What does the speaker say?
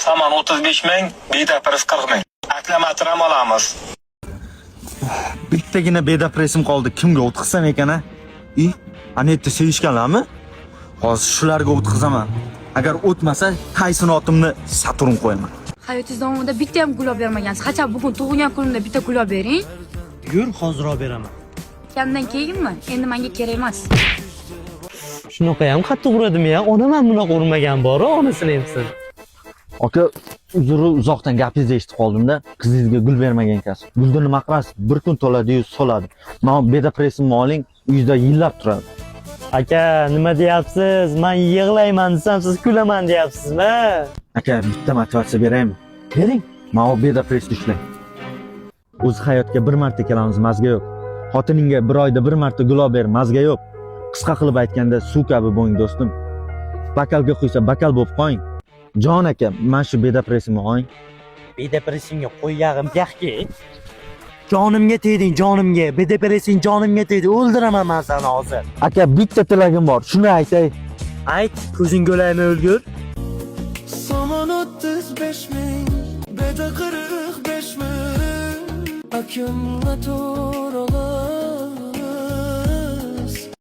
Saman 35 ming, bedapriz 40 ming. Aklimator ham olamiz. Bittagina bedapresim qoldi. Kimga o'tkazsam ekan-a? Ana yerda sevishganlarmi? Hozir shularga o'tkazaman. Agar o'tmasa, Tayson otimni Saturn qo'yaman. Hayotingiz davomida bitta ham gul olib bermagansiz. Qachon bugun tug'ilgan kunimda bitta gul olib bering. Yur, hozir olib beraman. Kamdan keyinmi? Endi menga kerak emas. Shunaqa ham qattiq uradimi-ya? Onam ham bunaqa urmagan bor, onasini emsin. Aka, uzri uzoqdan gapingizni eshitib qoldim-da. Qizingizga gul bermagan ekansiz. Gulni nima qilasiz? Bir kun to'ladi-yu soladi. Men bedapresimni oling, uyingizda yillab turadi. Aka, nima deyapsiz? Men yig'layman desam, siz kulaman deyapsizmi? Aka, bitta motivatsiya beraymi? Bering. Men bedapresni ishlang. O'z hayotga bir marta kelamiz, mazga yo'q. Xotiningga bir oyda bir marta gul olib ber, mazga yo'q. Qisqa qilib aytganda, suv kabi bo'ling do'stim. Bakalga quysa, bakal bo'lib qo'ying. Jon aka, men shu bedapresimni oling. Bedapresimga qo'yg'im yaxki. Jonimga tegding, jonimga. Bedapresing jonimga tegdi. O'ldiraman men seni hozir. Aka, bitta tilagim bor. Shuni aytay. Ayt, ko'zing go'laymi o'lgur? Saman 35 ming, beda 45 ming. Akkumulyator